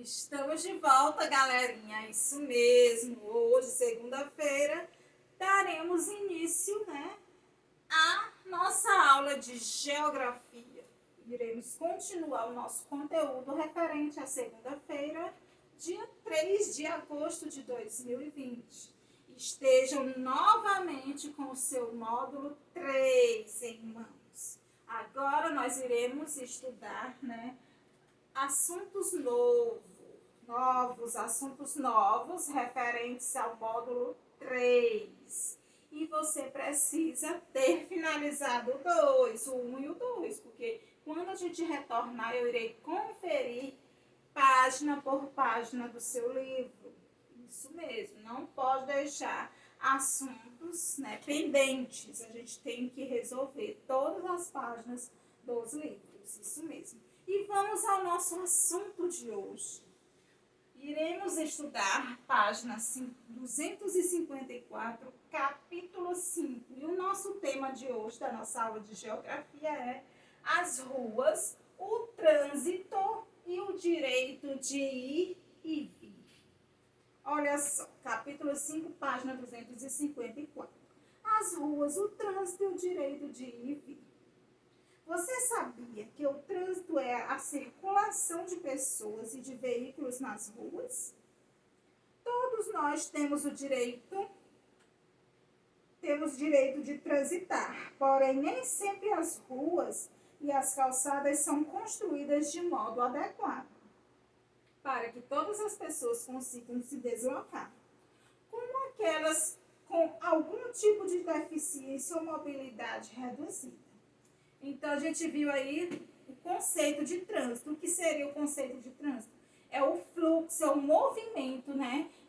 Estamos de volta, galerinha. Isso mesmo. Hoje, segunda-feira, daremos início, à nossa aula de geografia. Iremos continuar o nosso conteúdo referente à segunda-feira, dia 3 de agosto de 2020. Estejam novamente com o seu módulo 3 em mãos. Agora nós iremos estudar, assuntos assuntos novos referentes ao módulo 3. E você precisa ter finalizado o 2, o 1 e o 2, porque quando a gente retornar, eu irei conferir página por página do seu livro. Isso mesmo, não pode deixar assuntos pendentes. A gente tem que resolver todas as páginas dos livros, isso mesmo. E vamos ao nosso assunto de hoje. Iremos estudar página 254, capítulo 5. E o nosso tema de hoje, da nossa aula de geografia, é as ruas, o trânsito e o direito de ir e vir. Olha só, capítulo 5, página 254. As ruas, o trânsito e o direito de ir e vir. Você sabia que o trânsito é a circulação de pessoas e de veículos nas ruas? Todos nós temos direito de transitar, porém nem sempre as ruas e as calçadas são construídas de modo adequado para que todas as pessoas consigam se deslocar, como aquelas com algum tipo de deficiência ou mobilidade reduzida. Então, a gente viu aí o conceito de trânsito. O que seria o conceito de trânsito? É o fluxo, é o movimento,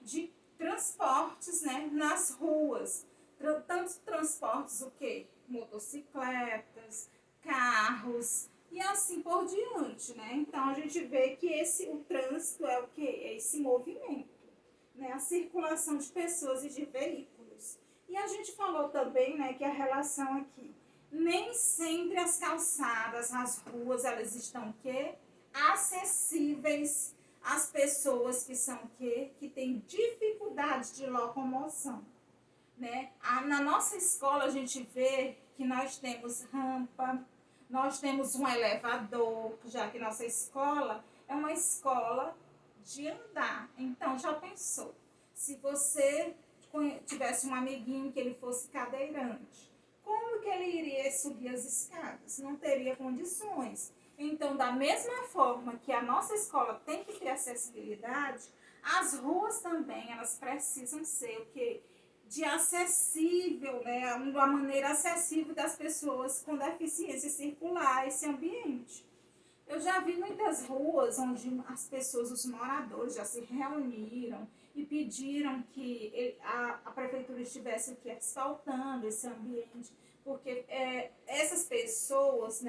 de transportes, nas ruas. Tantos transportes, o quê? Motocicletas, carros e assim por diante, Então, a gente vê que o trânsito é o quê? É esse movimento, A circulação de pessoas e de veículos. E a gente falou também, que a relação aqui, nem sempre as calçadas, as ruas, elas estão acessíveis às pessoas que têm dificuldade de locomoção, Na nossa escola a gente vê que nós temos rampa, nós temos um elevador, já que nossa escola é uma escola de andar. Então, já pensou? Se você tivesse um amiguinho que ele fosse cadeirante, como que ele iria subir as escadas? Não teria condições. Então, da mesma forma que a nossa escola tem que ter acessibilidade, as ruas também, elas precisam ser o quê? De acessível, uma maneira acessível das pessoas com deficiência circular esse ambiente. Eu já vi muitas ruas onde as pessoas, os moradores, já se reuniram e pediram que a prefeitura estivesse aqui asfaltando esse ambiente, porque essas pessoas,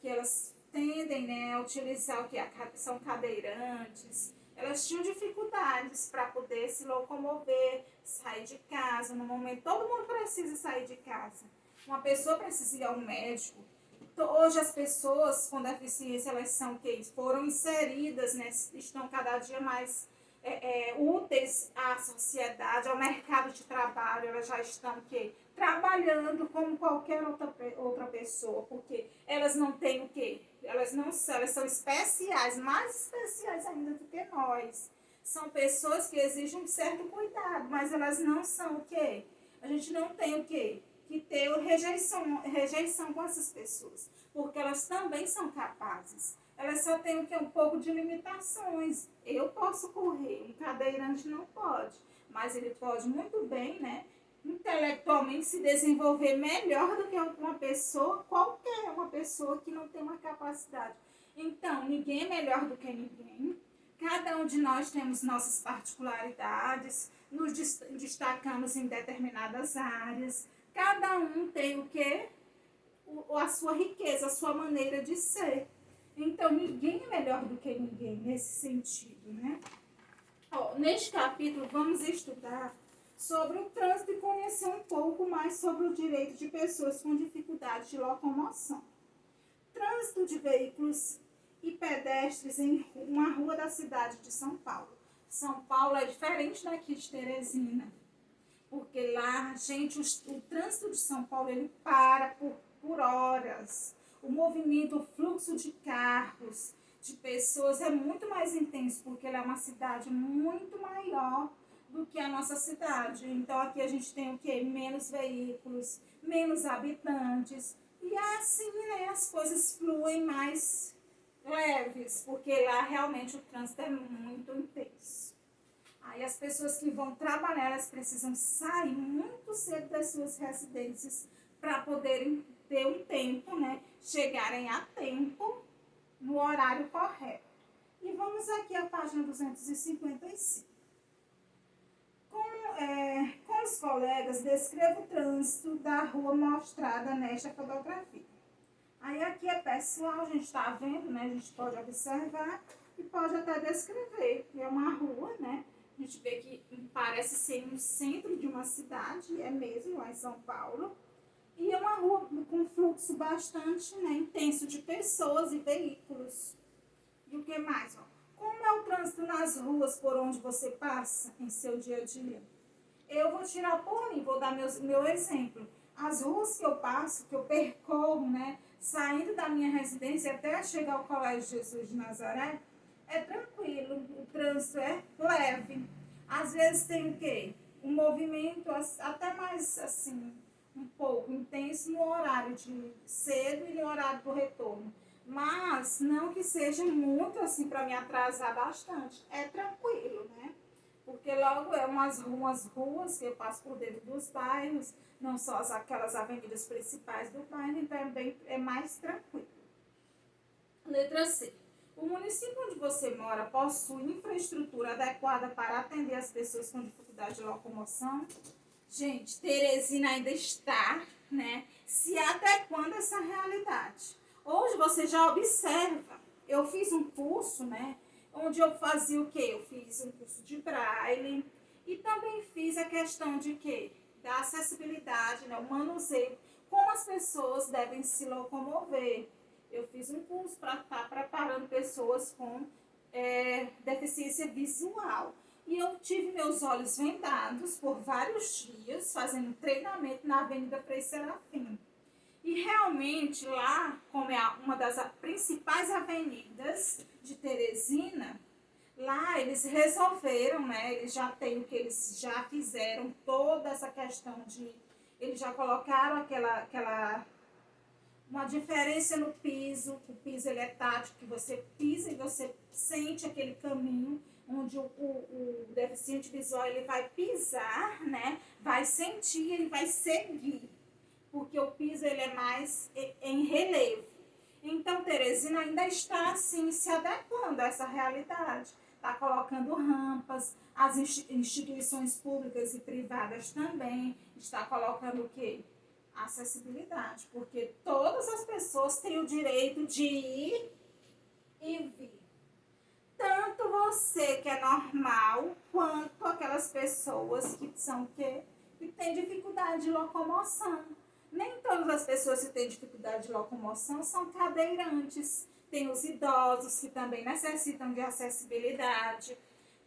que elas tendem a utilizar são cadeirantes, elas tinham dificuldades para poder se locomover, sair de casa. No momento, todo mundo precisa sair de casa. Uma pessoa precisa ir ao médico. Hoje as pessoas com deficiência, elas são foram inseridas, estão cada dia mais úteis à sociedade, ao mercado de trabalho. Elas já estão trabalhando como qualquer outra pessoa, porque elas não têm elas são especiais, mais especiais ainda do que nós. São pessoas que exigem um certo cuidado, mas elas não são a gente não tem que ter rejeição com essas pessoas, porque elas também são capazes. Elas só têm um pouco de limitações. Eu posso correr, um cadeirante não pode, mas ele pode muito bem, intelectualmente se desenvolver melhor do que uma pessoa qualquer, uma pessoa que não tem uma capacidade. Então, ninguém é melhor do que ninguém. Cada um de nós temos nossas particularidades, nos destacamos em determinadas áreas. Cada um tem a sua riqueza, a sua maneira de ser. Então, ninguém é melhor do que ninguém nesse sentido, Neste capítulo, vamos estudar sobre o trânsito e conhecer um pouco mais sobre o direito de pessoas com dificuldade de locomoção. Trânsito de veículos e pedestres em uma rua da cidade de São Paulo. São Paulo é diferente daqui de Teresina, porque lá, gente, o trânsito de São Paulo, ele para por horas. O movimento, o fluxo de carros, de pessoas é muito mais intenso, porque ela é uma cidade muito maior do que a nossa cidade. Então, aqui a gente tem o quê? Menos veículos, menos habitantes. E assim, né, as coisas fluem mais leves, porque lá realmente o trânsito é muito intenso. Aí as pessoas que vão trabalhar, elas precisam sair muito cedo das suas residências para poderem ter um tempo, né? Chegarem a tempo no horário correto. E vamos aqui à página 255. Com os colegas, descreva o trânsito da rua mostrada nesta fotografia. Aí aqui é pessoal, a gente está vendo, né? A gente pode observar e pode até descrever. É uma rua, né? A gente vê que parece ser no centro de uma cidade, é mesmo, lá em São Paulo. E é uma rua com fluxo bastante, né, intenso de pessoas e veículos. E o que mais? Ó? Como é o trânsito nas ruas por onde você passa em seu dia a dia? Eu vou tirar por mim, vou dar meu exemplo. As ruas que eu passo, que eu percorro, né, saindo da minha residência até chegar ao Colégio Jesus de Nazaré, é tranquilo, o trânsito é leve. Às vezes tem o quê? Um movimento até mais assim, um pouco intenso no horário de cedo e no horário do retorno. Mas não que seja muito assim para me atrasar bastante. É tranquilo, né? Porque logo é umas ruas que eu passo por dentro dos bairros, não só aquelas avenidas principais do bairro, então é mais tranquilo. Letra C. O município onde você mora possui infraestrutura adequada para atender as pessoas com dificuldade de locomoção? Gente, Teresina ainda está, né, se adequando a essa realidade. Hoje você já observa, eu fiz um curso, né, onde eu fazia o quê? Eu fiz um curso de braille e também fiz a questão de quê? Da acessibilidade, né, o manuseio, como as pessoas devem se locomover. Eu fiz um curso para estar preparando pessoas com deficiência visual. E eu tive meus olhos vendados por vários dias, fazendo treinamento na Avenida Frei Serafim. E realmente lá, como é uma das principais avenidas de Teresina, lá eles resolveram, né? Eles já têm o que eles já fizeram, toda essa questão de... Eles já colocaram uma diferença no piso. O piso ele é tátil, que você pisa e você sente aquele caminho onde o deficiente visual ele vai pisar, né? Vai sentir, ele vai seguir, porque o piso ele é mais em relevo. Então, Teresina ainda está assim se adequando a essa realidade. Está colocando rampas, as instituições públicas e privadas também está colocando o quê? Acessibilidade, porque todas as pessoas têm o direito de ir e vir. Tanto você que é normal, quanto aquelas pessoas que são que têm dificuldade de locomoção. Nem todas as pessoas que têm dificuldade de locomoção são cadeirantes. Tem os idosos que também necessitam de acessibilidade.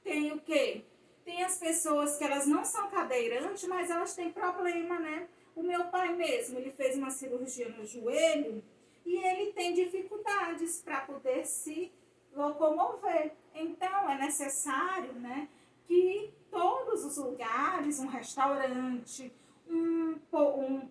Tem o quê? Tem as pessoas que elas não são cadeirantes, mas elas têm problema, né? O meu pai mesmo, ele fez uma cirurgia no joelho e ele tem dificuldades para poder se locomover. Então, é necessário, né, que todos os lugares, um restaurante, um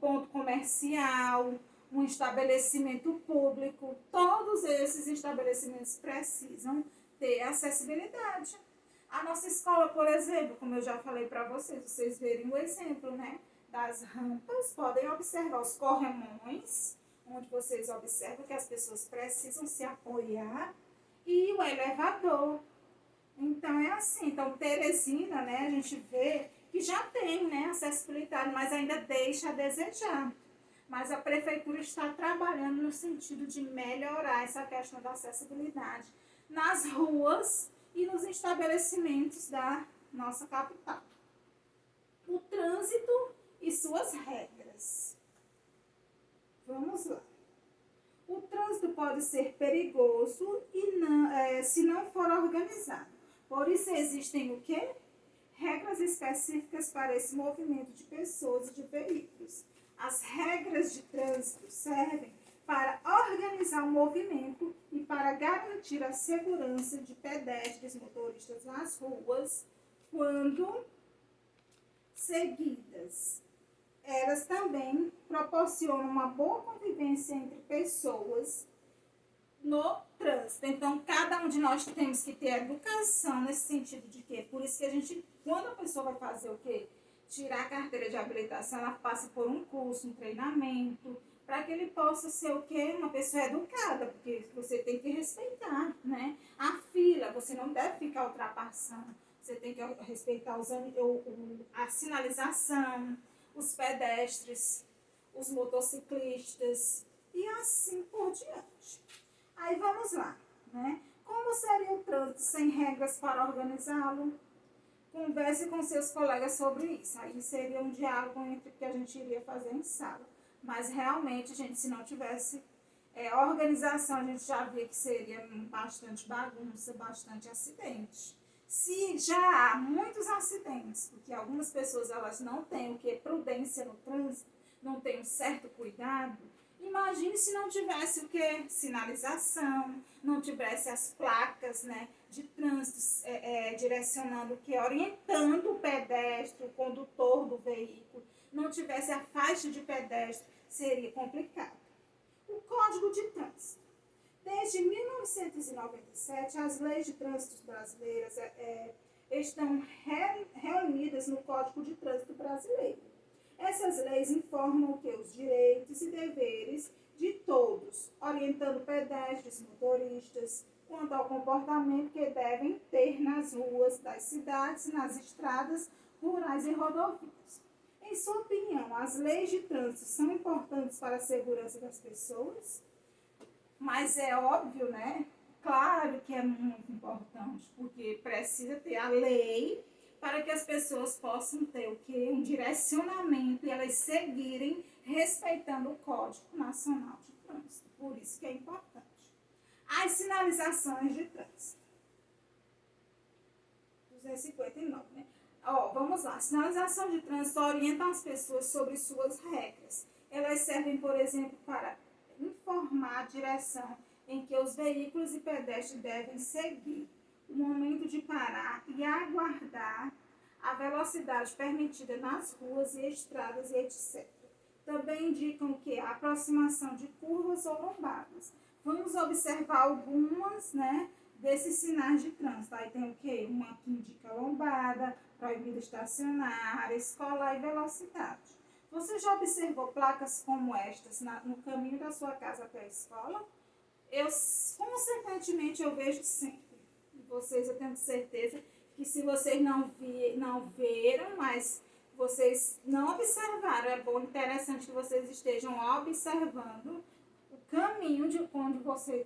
ponto comercial, um estabelecimento público, todos esses estabelecimentos precisam ter acessibilidade. A nossa escola, por exemplo, como eu já falei para vocês verem o exemplo, né, das rampas, podem observar os corremões, onde vocês observam que as pessoas precisam se apoiar, e o elevador. Então é assim, então Teresina, né, a gente vê que já tem, né, acessibilidade, mas ainda deixa a desejar. Mas a prefeitura está trabalhando no sentido de melhorar essa questão da acessibilidade nas ruas e nos estabelecimentos da nossa capital. O trânsito e suas regras. Vamos lá. O trânsito pode ser perigoso e não, se não for organizado. Por isso existem o quê? Regras específicas para esse movimento de pessoas e de veículos. As regras de trânsito servem para organizar o movimento e para garantir a segurança de pedestres e motoristas nas ruas, quando seguidas. Elas também proporcionam uma boa convivência entre pessoas no trânsito. Então, cada um de nós temos que ter educação nesse sentido de quê? Por isso que a gente, quando a pessoa vai fazer o quê? Tirar a carteira de habilitação, ela passa por um curso, um treinamento, para que ele possa ser o quê? Uma pessoa educada, porque você tem que respeitar, né? A fila, você não deve ficar ultrapassando. Você tem que respeitar a sinalização, os pedestres, os motociclistas e assim por diante. Aí vamos lá, né? Como seria o trânsito sem regras para organizá-lo? Converse com seus colegas sobre isso. Aí seria um diálogo entre o que a gente iria fazer em sala. Mas realmente, gente, se não tivesse organização, a gente já via que seria bastante bagunça, bastante acidente. Se já há muitos acidentes, porque algumas pessoas elas não têm o que? Prudência no trânsito, não têm um certo cuidado, imagine se não tivesse o que? Sinalização, não tivesse as placas, né, de trânsito direcionando o que? Orientando o pedestre, o condutor do veículo, não tivesse a faixa de pedestre, seria complicado. O Código de Trânsito. Desde 1997, as leis de trânsito brasileiras estão reunidas no Código de Trânsito Brasileiro. Essas leis informam o que? Os direitos e deveres de todos, orientando pedestres e motoristas quanto ao comportamento que devem ter nas ruas das cidades, nas estradas rurais e rodovias. Em sua opinião, as leis de trânsito são importantes para a segurança das pessoas? Mas é óbvio, né? Claro que é muito importante, porque precisa ter a lei para que as pessoas possam ter o quê? Um direcionamento e elas seguirem respeitando o Código Nacional de Trânsito. Por isso que é importante. As sinalizações de trânsito. 259, né? Vamos lá. Sinalização de trânsito orienta as pessoas sobre suas regras. Elas servem, por exemplo, para informar a direção em que os veículos e pedestres devem seguir, o momento de parar e aguardar, a velocidade permitida nas ruas e estradas e etc. Também indicam que a aproximação de curvas ou lombadas. Vamos observar algumas, né, desses sinais de trânsito. Aí tem o quê? Uma que indica lombada, proibido estacionar, área escolar e velocidade. Você já observou placas como estas no caminho da sua casa até a escola? Consequentemente, eu vejo sempre. E vocês, eu tenho certeza que se vocês não viram, mas vocês não observaram, é bom, interessante que vocês estejam observando o caminho de quando você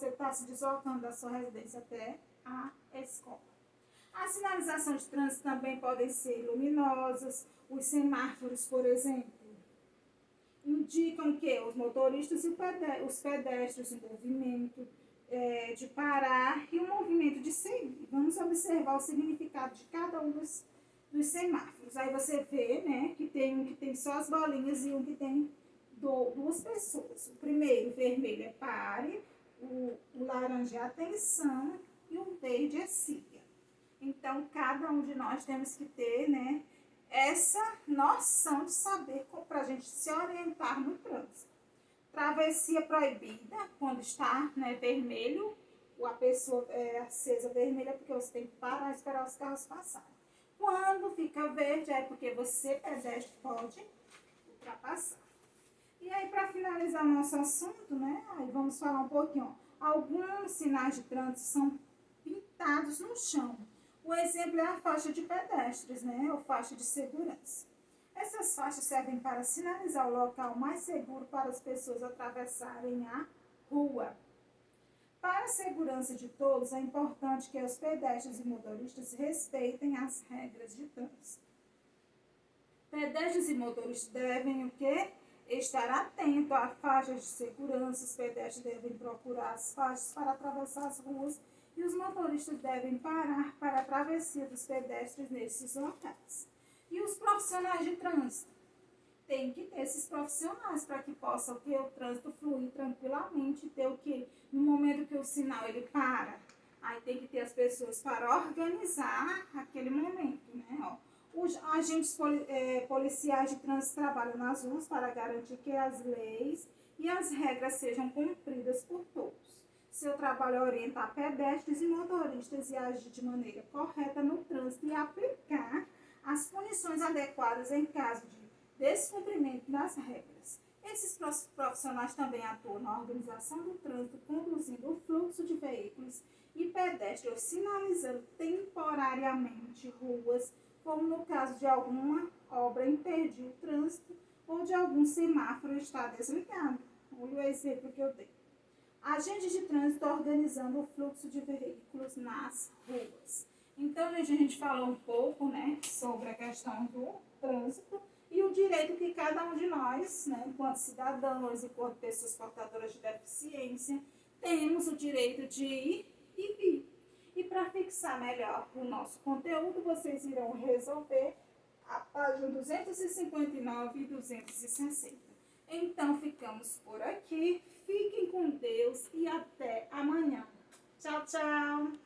está se deslocando da sua residência até a escola. A sinalização de trânsito também podem ser luminosas. Os semáforos, por exemplo, indicam que os motoristas e os pedestres, o movimento de parar e o movimento de seguir. Vamos observar o significado de cada um dos semáforos. Aí você vê, né, que tem um que tem só as bolinhas e um que tem duas pessoas. O primeiro, o vermelho, é pare, o laranja é atenção e o verde é siga. Então, cada um de nós temos que ter, né, essa noção de saber para a gente se orientar no trânsito. Travessia proibida, quando está, né, vermelho, a pessoa acesa vermelha, porque você tem que parar e esperar os carros passarem. Quando fica verde, é porque você, pedestre, pode ultrapassar. E aí, para finalizar o nosso assunto, né, aí vamos falar um pouquinho. Alguns sinais de trânsito são pintados no chão. O exemplo é a faixa de pedestres, né, ou faixa de segurança. Essas faixas servem para sinalizar o local mais seguro para as pessoas atravessarem a rua. Para a segurança de todos, é importante que os pedestres e motoristas respeitem as regras de trânsito. Pedestres e motoristas devem o quê? estar atento a faixas de segurança, os pedestres devem procurar as faixas para atravessar as ruas e os motoristas devem parar para a travessia dos pedestres nesses locais. E os profissionais de trânsito? Tem que ter esses profissionais para que possa o trânsito fluir tranquilamente, ter o que? No momento que o sinal ele para, aí tem que ter as pessoas para organizar aquele momento, né? Ó, os agentes policiais de trânsito trabalham nas ruas para garantir que as leis e as regras sejam cumpridas por todos. Seu trabalho é orientar pedestres e motoristas e agir de maneira correta no trânsito e aplicar as punições adequadas em caso de descumprimento das regras. Esses profissionais também atuam na organização do trânsito, conduzindo o fluxo de veículos e pedestres, sinalizando temporariamente ruas, como no caso de alguma obra impedir o trânsito ou de algum semáforo estar desligado. Olha o exemplo que eu dei. Agentes de trânsito organizando o fluxo de veículos nas ruas. Então, a gente falou um pouco, né, sobre a questão do trânsito e o direito que cada um de nós, né, enquanto cidadãos, enquanto pessoas portadoras de deficiência, temos o direito de ir e vir. E para fixar melhor o nosso conteúdo, vocês irão resolver a página 259 e 260. Então, ficamos por aqui. Fiquem com Deus e até amanhã. Tchau, tchau!